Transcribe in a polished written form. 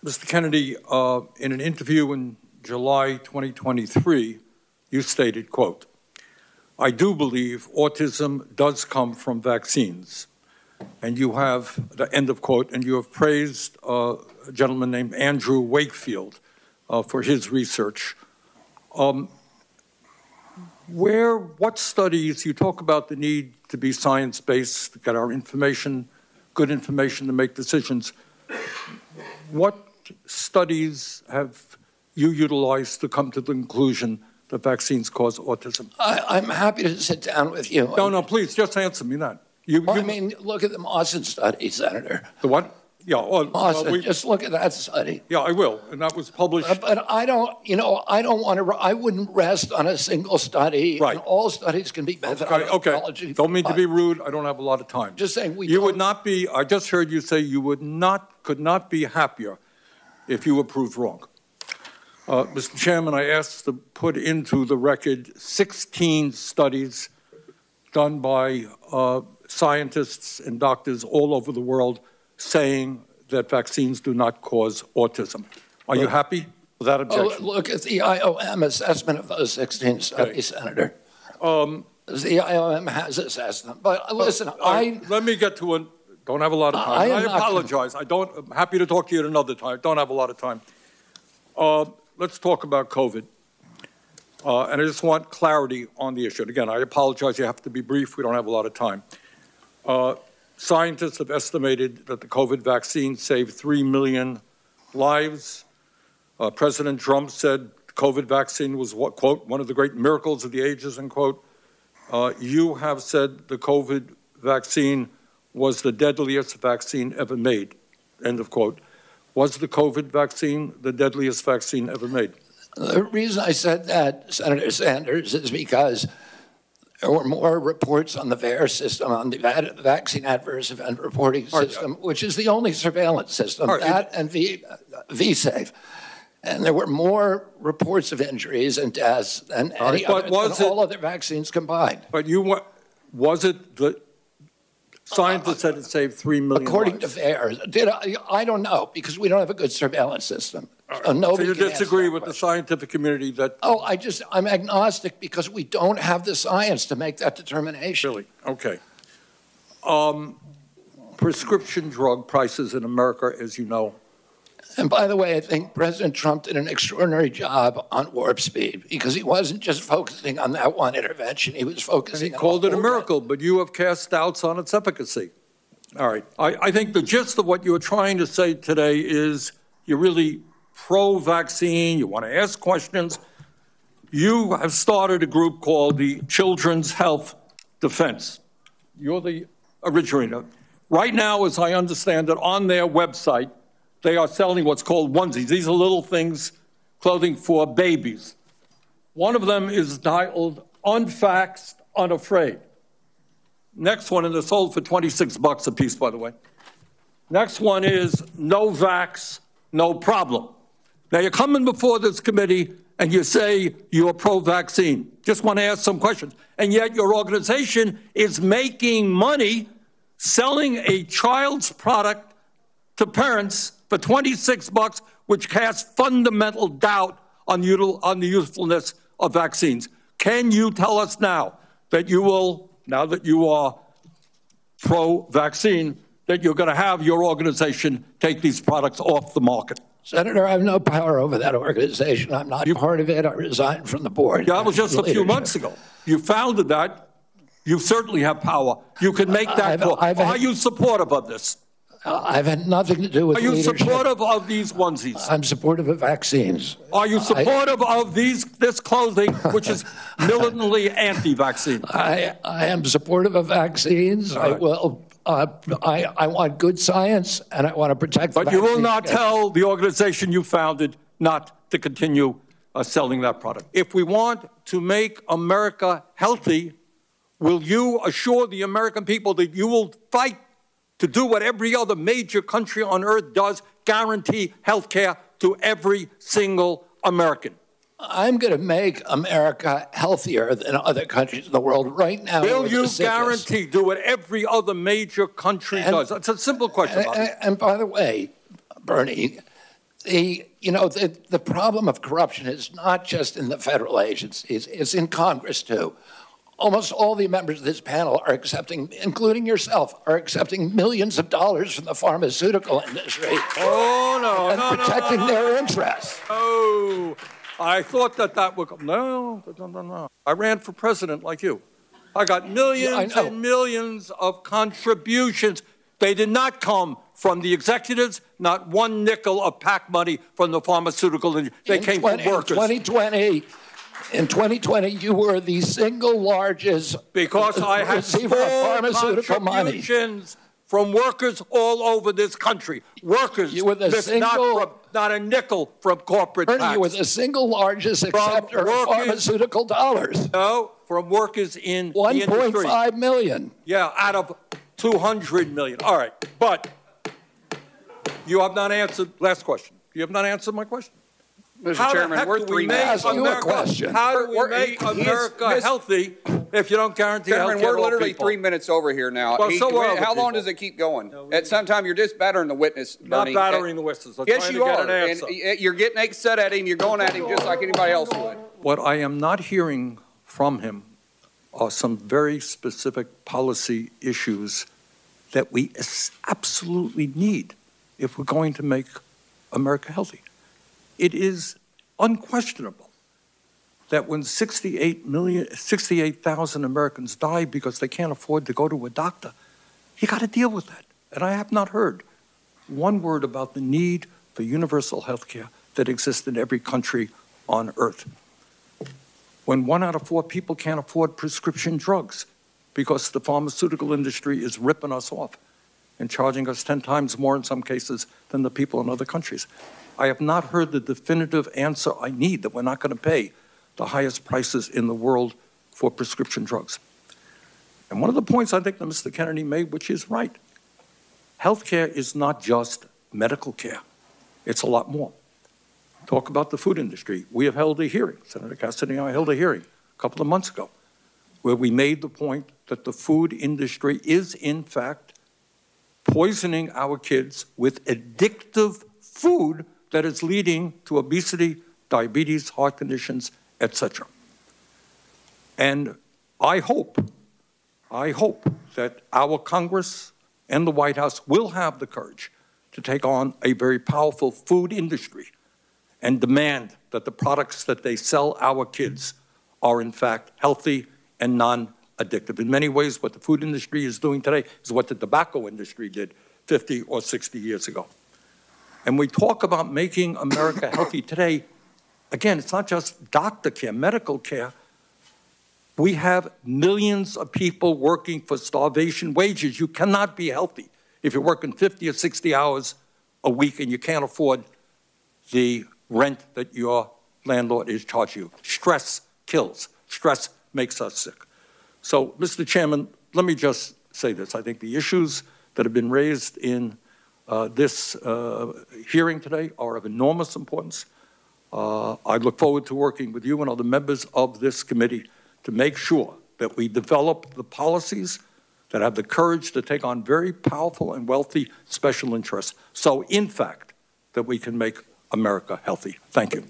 Mr. Kennedy, in an interview in July 2023, you stated, quote, "I do believe autism does come from vaccines." And you have, the end of quote, and you have praised a gentleman named Andrew Wakefield for his research. What studies, you talk about the need to be science-based, to get our information, good information to make decisions. What studies have you utilized to come to the conclusion that vaccines cause autism? I'm happy to sit down with you. No, please, just answer me that. I mean, look at the Mawson study, Senator. The what? Yeah, Mawson, just look at that study. Yeah, I will, and that was published. But I don't want to, I wouldn't rest on a single study. Right. And all studies can be methodology. Okay. Don't mean to be rude. I don't have a lot of time. Just saying you would not be, I just heard you say you could not be happier if you were proved wrong. Mr. Chairman, I asked to put into the record 16 studies done by scientists and doctors all over the world saying that vaccines do not cause autism. Are you happy with that objection? Look at the IOM assessment of those 16 studies, Senator. The IOM has assessed them. But listen, let me get to it. Don't have a lot of time. I apologize. I'm happy to talk to you at another time. Don't have a lot of time. Let's talk about COVID. And I just want clarity on the issue. And again, I apologize. You have to be brief. We don't have a lot of time. Scientists have estimated that the COVID vaccine saved 3 million lives. President Trump said the COVID vaccine was, quote, one of the great miracles of the ages, end quote. You have said the COVID vaccine was the deadliest vaccine ever made, end of quote. Was the COVID vaccine the deadliest vaccine ever made? The reason I said that, Senator Sanders, is because there were more reports on the VAERS system, on the Vaccine Adverse Event Reporting System, which is the only surveillance system, that and VSafe. And there were more reports of injuries and deaths than all other vaccines combined. But was it the scientists said it saved 3 million According lives? to VAERS. I don't know, because we don't have a good surveillance system. So you disagree with the scientific community that... I'm agnostic because we don't have the science to make that determination. Really? Okay. Prescription drug prices in America, as you know. And by the way, I think President Trump did an extraordinary job on warp speed because he wasn't just focusing on that one intervention. He was focusing on... He called it a miracle, but you have cast doubts on its efficacy. All right. I think the gist of what you're trying to say today is you're really pro-vaccine, you want to ask questions. You have started a group called the Children's Health Defense. You're the originator. Right now, as I understand it, on their website, they are selling what's called onesies. These are little things, clothing for babies. One of them is titled Unvaxxed, Unafraid. Next one, and they're sold for $26 a piece, by the way. Next one is No Vax, No Problem. Now, you're coming before this committee and you say you're pro-vaccine. Just want to ask some questions. And yet your organization is making money selling a child's product to parents for $26, which casts fundamental doubt on the usefulness of vaccines. Can you tell us now that you will, now that you are pro-vaccine, that you're going to have your organization take these products off the market? Senator, I have no power over that organization. I'm not part of it. I resigned from the board. Yeah, that was just a few months ago. You founded that. You certainly have power. You can make that call. Are you supportive of this? I've had nothing to do with leadership. Are you supportive of these onesies? I'm supportive of vaccines. Are you supportive of this clothing, which is militantly anti-vaccine? I am supportive of vaccines. I will. I want good science, and I want to protect the But you will not tell the organization you founded not to continue selling that product. If we want to make America healthy, will you assure the American people that you will fight to do what every other major country on earth does, guarantee health care to every single American? I'm going to make America healthier than other countries in the world right now. Will you guarantee do what every other major country does? That's a simple question. And by the way, Bernie, The problem of corruption is not just in the federal agencies, it's in Congress too. Almost all the members of this panel are accepting, including yourself, are accepting millions of dollars from the pharmaceutical industry. Oh, no, and protecting their interests. Oh, I thought that would come. No. I ran for president like you. I got millions and millions of contributions. They did not come from the executives, not one nickel of PAC money from the pharmaceutical industry. They came from workers. In 2020, you were the single largest because I had pharmaceutical contributions from workers all over this country. Workers, you were the not a nickel from corporate PACs. You were the single largest acceptor of pharmaceutical dollars. No, from workers in the industry. 1.5 million. Yeah, out of 200 million. All right, but you have not answered. Last question. You have not answered my question. Mr. Chairman, we're 3 minutes. How do we make America healthy if you don't guarantee health care to all people? We're literally 3 minutes over here now. Well, how long does it keep going? At some time, you're just battering the witness, Bernie. Not battering the witness. Yes, you are. And you're getting upset at him. You're going at him just like anybody else would. What I am not hearing from him are some very specific policy issues that we absolutely need if we're going to make America healthy. It is unquestionable that when 68,000 Americans die because they can't afford to go to a doctor, you got to deal with that. And I have not heard one word about the need for universal health care that exists in every country on earth. When 1 out of 4 people can't afford prescription drugs because the pharmaceutical industry is ripping us off and charging us 10 times more in some cases than the people in other countries. I have not heard the definitive answer I need that we're not going to pay the highest prices in the world for prescription drugs. And one of the points I think that Mr. Kennedy made, which is right, healthcare is not just medical care. It's a lot more. Talk about the food industry. We have held a hearing, Senator Cassidy and I held a hearing a couple of months ago, where we made the point that the food industry is, in fact, poisoning our kids with addictive food that is leading to obesity, diabetes, heart conditions, etc. And I hope that our Congress and the White House will have the courage to take on a very powerful food industry and demand that the products that they sell our kids are in fact healthy and non-addictive. In many ways, what the food industry is doing today is what the tobacco industry did 50 or 60 years ago. And we talk about making America healthy today. Again, it's not just doctor care, medical care. We have millions of people working for starvation wages. You cannot be healthy if you're working 50 or 60 hours a week and you can't afford the rent that your landlord is charging you. Stress kills. Stress makes us sick. So, Mr. Chairman, let me just say this. I think the issues that have been raised in this hearing today are of enormous importance. I look forward to working with you and other members of this committee to make sure that we develop the policies that have the courage to take on very powerful and wealthy special interests. So, in fact, that we can make America healthy. Thank you.